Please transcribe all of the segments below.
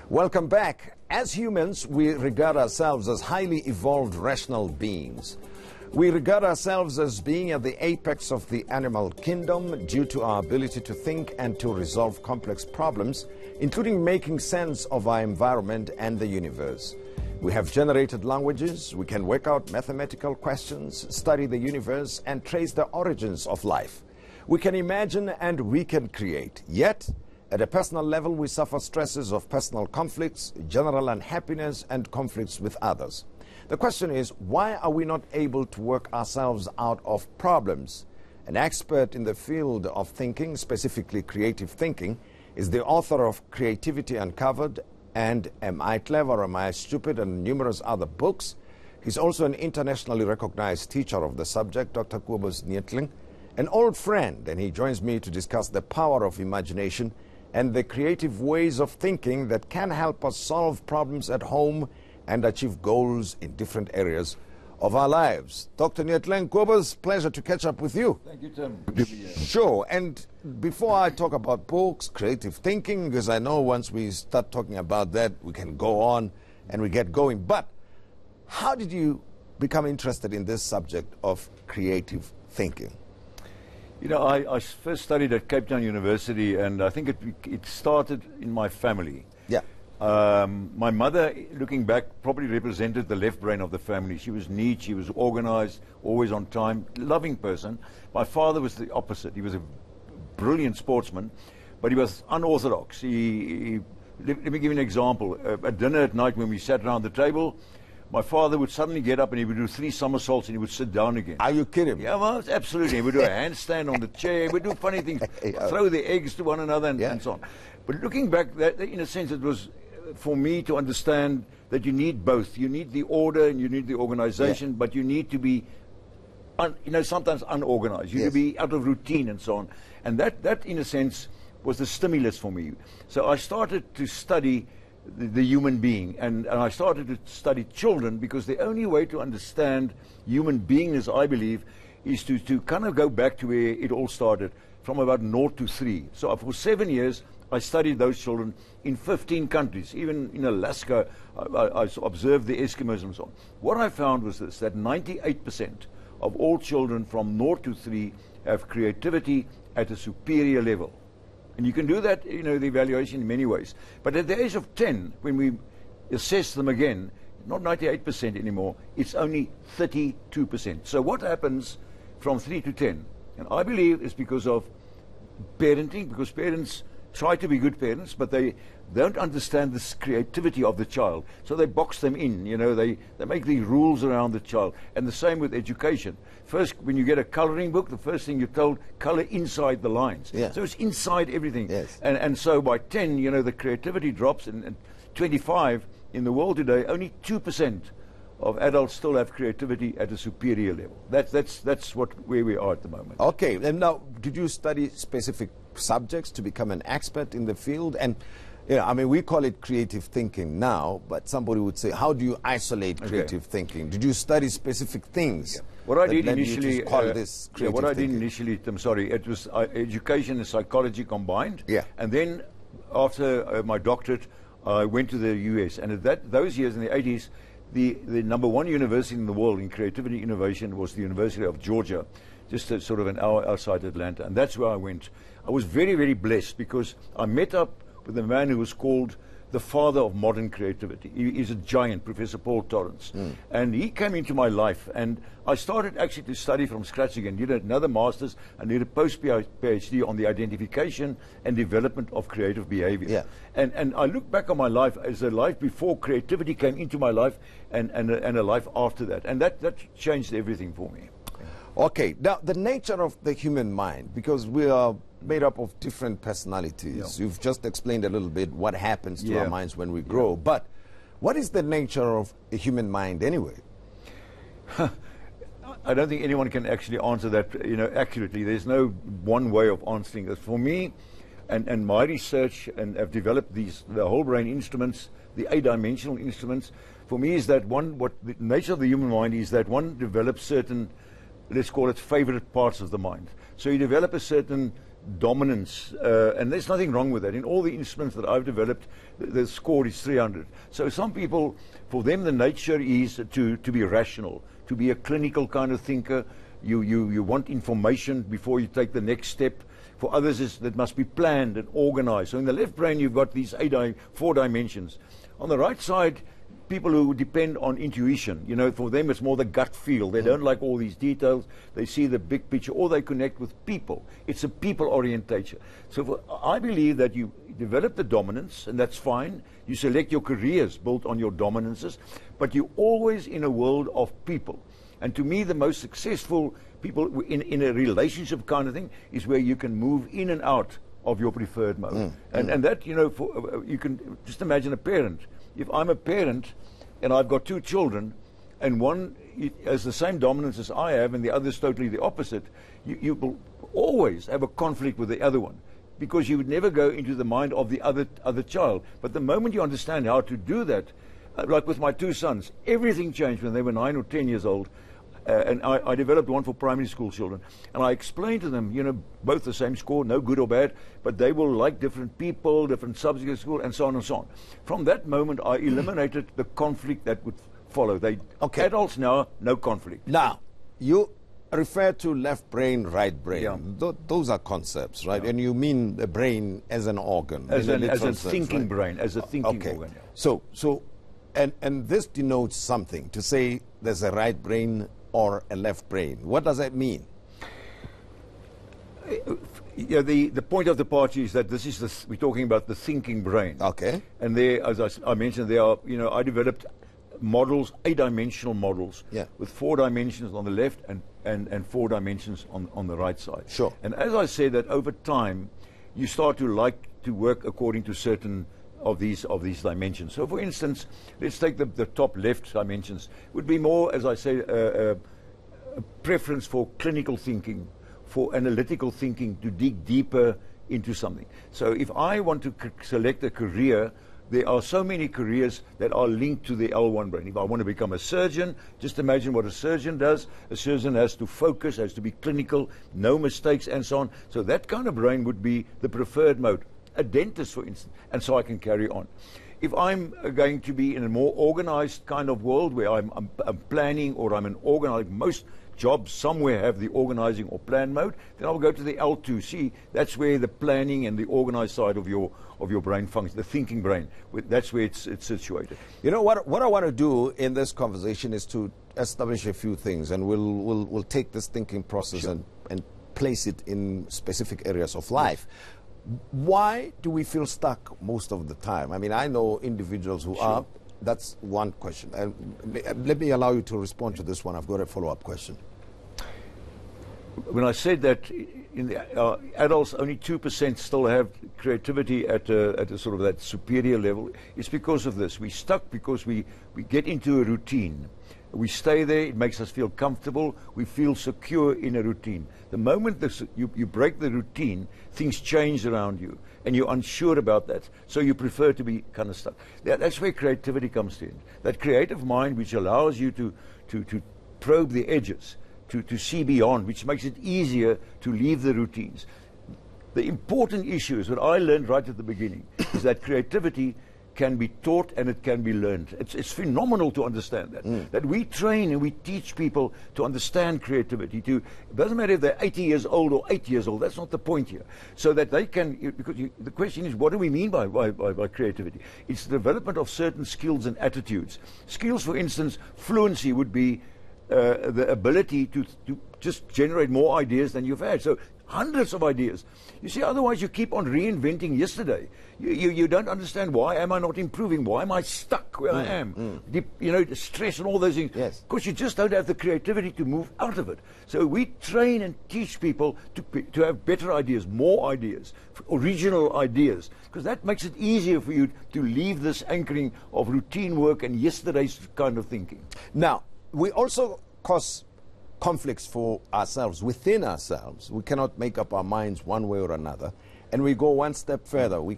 Welcome back. As humans, we regard ourselves as highly evolved rational beings. We regard ourselves as being at the apex of the animal kingdom due to our ability to think and to resolve complex problems, including making sense of our environment and the universe. We have generated languages, we can work out mathematical questions, study the universe, and trace the origins of life. We can imagine and we can create. Yet, at a personal level, we suffer stresses of personal conflicts, general unhappiness, and conflicts with others. The question is, why are we not able to work ourselves out of problems? An expert in the field of thinking, specifically creative thinking, is the author of Creativity Uncovered and Am I Clever, Am I Stupid, and numerous other books. He's also an internationally recognized teacher of the subject, Dr. Kobus Neethling, an old friend, and he joins me to discuss the power of imagination and the creative ways of thinking that can help us solve problems at home and achieve goals in different areas of our lives. Dr. Neethling, Kobus, pleasure to catch up with you. Thank you, Tim. Good to be here. Sure. And before I talk about books, creative thinking, because I know once we start talking about that, we can go on and we get going. But how did you become interested in this subject of creative thinking? You know, I first studied at Cape Town University, and I think it started in my family. Yeah. My mother, looking back, probably represented the left brain of the family. She was neat, she was organized, always on time, loving person. My father was the opposite. He was a brilliant sportsman, but he was unorthodox. Let me give you an example. At dinner at night, when we sat around the table, my father would suddenly get up and he would do 3 somersaults and he would sit down again. Are you kidding me? Yeah, well, absolutely. He would do a handstand on the chair. He would do funny things, throw the eggs to one another and so on. But looking back, that, in a sense, it was for me to understand that you need both. You need the order and you need the organization, but you need to be, sometimes unorganized. You need to be out of routine and so on. And that, in a sense, was the stimulus for me. So I started to study the human being, and I started to study children, because the only way to understand human beingness, I believe, is to kind of go back to where it all started, from about 0 to 3. So for 7 years, I studied those children in 15 countries. Even in Alaska, I observed the Eskimos and so on. What I found was this, that 98% of all children from 0 to 3 have creativity at a superior level. And you can do that, the evaluation in many ways. But at the age of 10, when we assess them again, not 98% anymore, it's only 32%. So what happens from 3 to 10? And I believe it's because of parenting, because parents try to be good parents, but they don't understand this creativity of the child. So they box them in, they make the rules around the child. And the same with education. First, when you get a coloring book, the first thing you're told, color inside the lines. Yeah. So it's inside everything. Yes. And so by 10, the creativity drops, and 25, in the world today, only 2% of adults still have creativity at a superior level. That's where we are at the moment. Okay, and now, did you study specific subjects to become an expert in the field? And we call it creative thinking now, but somebody would say, how do you isolate creative thinking? Did you study specific things? Yeah. What I did initially, this creative what I did thinking? initially, I'm sorry, it was education and psychology combined. Yeah. And then after my doctorate, I went to the US, and at those years in the 80s, the #1 university in the world in creativity innovation was the University of Georgia, just sort of an hour outside Atlanta, and that's where I went. I was very, very blessed, because I met up with a man who was called the father of modern creativity. He is a giant, Professor Paul Torrance. And he came into my life, and I started actually to study from scratch again. Did another master's and did a post-PhD on the identification and development of creative behavior. Yeah. And I look back on my life as a life before creativity came into my life, and a life after that. And that changed everything for me. Okay, now the nature of the human mind, because we are made up of different personalities. You've just explained a little bit what happens to our minds when we grow. But what is the nature of a human mind anyway? I don't think anyone can actually answer that accurately. There's no one way of answering this. For me, and my research, and I've developed the whole brain instruments, the 8-dimensional instruments, for me is that what the nature of the human mind is that one develops certain, let's call it, favorite parts of the mind. So you develop a certain dominance, and there's nothing wrong with that. In all the instruments that I've developed, the score is 300. So some people, for them, the nature is to be rational, to be a clinical kind of thinker. You want information before you take the next step. For others, that must be planned and organized. So in the left brain, you've got these 4 dimensions. On the right side, people who depend on intuition, you know, for them it's more the gut feel. They don't like all these details. They see the big picture, or they connect with people. It's a people orientation. So I believe that you develop the dominance, and that's fine. You select your careers built on your dominances, but you're always in a world of people. And to me, the most successful people in a relationship kind of thing is where you can move in and out of your preferred mode. And that, you know, you can just imagine a parent. If I'm a parent and I've got 2 children, and one has the same dominance as I have and the other is totally the opposite, you will always have a conflict with the other one, because you would never go into the mind of the other child. But the moment you understand how to do that, like with my 2 sons, everything changed when they were 9 or 10 years old. And I developed one for primary school children, and I explained to them, you know, both the same score, no good or bad, but they will like different people, different subjects at school, and so on and so on. From that moment, I eliminated the conflict that would follow. Adults now, no conflict. Now, you refer to left brain, right brain. Yeah. Those are concepts, right? Yeah. And you mean the brain as an organ, as a thinking brain, as a thinking organ. Yeah. So, and this denotes something. To say there's a right brain or a left brain, what does that mean? Yeah, the point of the party is that this is we're talking about the thinking brain. Okay. And there, as I mentioned, there are, you know, I developed models, 8-dimensional models, with 4 dimensions on the left and 4 dimensions on the right side. Sure. And as I say, that over time, you start to like to work according to certain of these dimensions. So, for instance, let's take the top left dimensions. Would be more, as I say, a preference for clinical thinking, for analytical thinking, to dig deeper into something. So if I want to select a career, there are so many careers that are linked to the L1 brain. If I want to become a surgeon, just imagine what a surgeon does. A surgeon has to focus, has to be clinical, no mistakes, and so on. So that kind of brain would be the preferred mode. A dentist, for instance, and so I can carry on. If I'm going to be in a more organized kind of world where I'm planning, or I'm an organizer, most jobs somewhere have the organizing or plan mode, then I'll go to the L2C. That's where the planning and the organized side of your brain functions, the thinking brain. That's where it's situated. You know what I want to do in this conversation is to establish a few things, and we'll take this thinking process and place it in specific areas of life. Why do we feel stuck most of the time? I mean, I know individuals who are. That's one question. Let me allow you to respond to this one. I've got a follow-up question. When I said that in the adults, only 2% still have creativity at a sort of that superior level, it's because of this. We're stuck because we get into a routine. We stay there, it makes us feel comfortable, we feel secure in a routine. The moment you break the routine, things change around you, and you're unsure about that, so you prefer to be kind of stuck. That's where creativity comes in. That creative mind which allows you to probe the edges, to see beyond, which makes it easier to leave the routines. The important issue is what I learned right at the beginning, is that creativity can be taught and it can be learned. It's phenomenal to understand that. That we train and we teach people to understand creativity. It doesn't matter if they're 80 years old or 8 years old. That's not the point here. So that they can, because the question is, what do we mean by creativity? It's the development of certain skills and attitudes. Skills, for instance, fluency would be the ability to just generate more ideas than you've had. So hundreds of ideas. You see, otherwise you keep on reinventing yesterday. You don't understand, why am I not improving? Why am I stuck where I am? You know, the stress and all those things. Yes. Because you just don't have the creativity to move out of it. So we train and teach people to have better ideas, more ideas, original ideas, because that makes it easier for you to leave this anchoring of routine work and yesterday's kind of thinking. Now, we also cause conflicts for ourselves, within ourselves. We cannot make up our minds one way or another. And we go one step further. We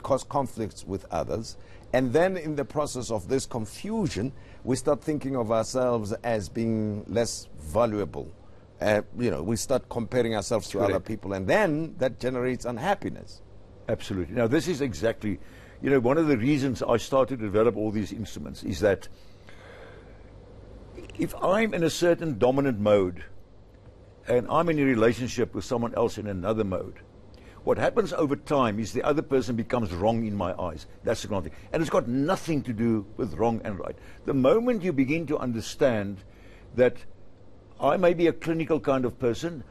cause conflicts with others. And then in the process of this confusion, we start thinking of ourselves as being less valuable we start comparing ourselves to other people, and then that generates unhappiness. Absolutely. Now, this is exactly, one of the reasons I started to develop all these instruments is that if I'm in a certain dominant mode and I'm in a relationship with someone else in another mode, what happens over time is the other person becomes wrong in my eyes. That's the kind of thing. And it's got nothing to do with wrong and right. The moment you begin to understand that I may be a clinical kind of person,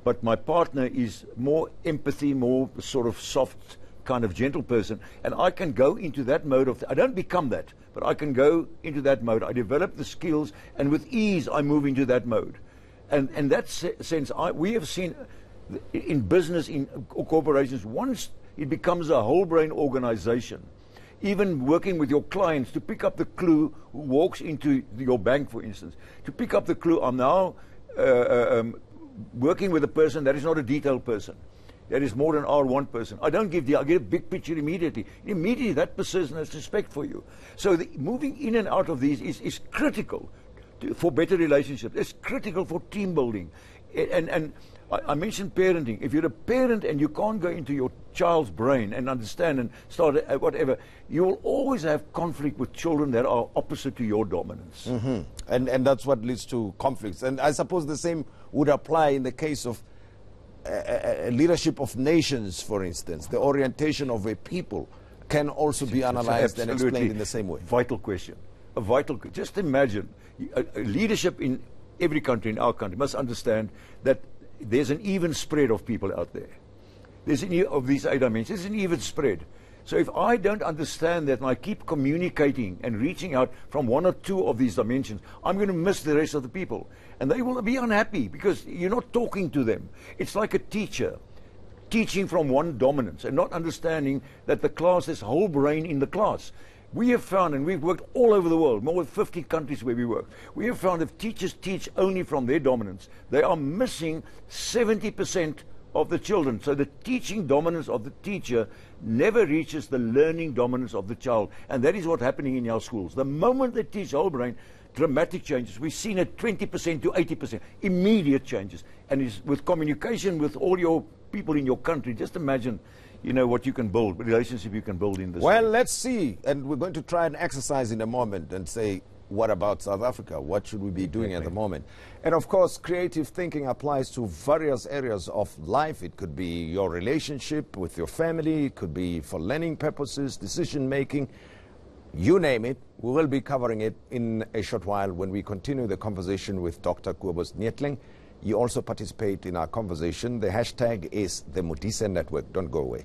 but my partner is more empathy, more sort of soft, kind of gentle person, and I can go into that mode I don't become that, but I can go into that mode. I develop the skills, and with ease I move into that mode. And in that sense, we have seen in business, in corporations, once it becomes a whole brain organization, even working with your clients to pick up the clue who walks into your bank, for instance, to pick up the clue, I'm now working with a person that is not a detailed person, that is more than R1 person. I get a big picture immediately. Immediately that person has respect for you. So moving in and out of these is critical for better relationships. It's critical for team building. And I mentioned parenting. If you're a parent and you can't go into your child's brain and understand and start whatever, you will always have conflict with children that are opposite to your dominance. Mm-hmm. And that's what leads to conflicts. And I suppose the same would apply in the case of leadership of nations, for instance. The orientation of a people can also be analyzed and explained in the same way. Vital question. A vital question. Just imagine, leadership in every country, in our country, must understand that there's an even spread of people out there. There's of these 8 dimensions, there's an even spread. So if I don't understand that and I keep communicating and reaching out from 1 or 2 of these dimensions, I'm going to miss the rest of the people. And they will be unhappy because you're not talking to them. It's like a teacher teaching from one dominance and not understanding that the class is whole brain in the class. We have found, and we've worked all over the world, more than 50 countries where we work, we have found if teachers teach only from their dominance, they are missing 70% of the children. So the teaching dominance of the teacher never reaches the learning dominance of the child. And that is what's happening in our schools. The moment they teach whole brain, dramatic changes. We've seen it 20% to 80%, immediate changes. And it's with communication with all your people in your country, just imagine what you can build, the relationship you can build in this. Well, let's see. And we're going to try an exercise in a moment and say, what about South Africa? What should we be doing at the moment? And of course, creative thinking applies to various areas of life. It could be your relationship with your family. It could be for learning purposes, decision making. You name it. We will be covering it in a short while when we continue the conversation with Dr. Kobus Neethling. You also participate in our conversation. The hashtag is the Modise Network. Don't go away.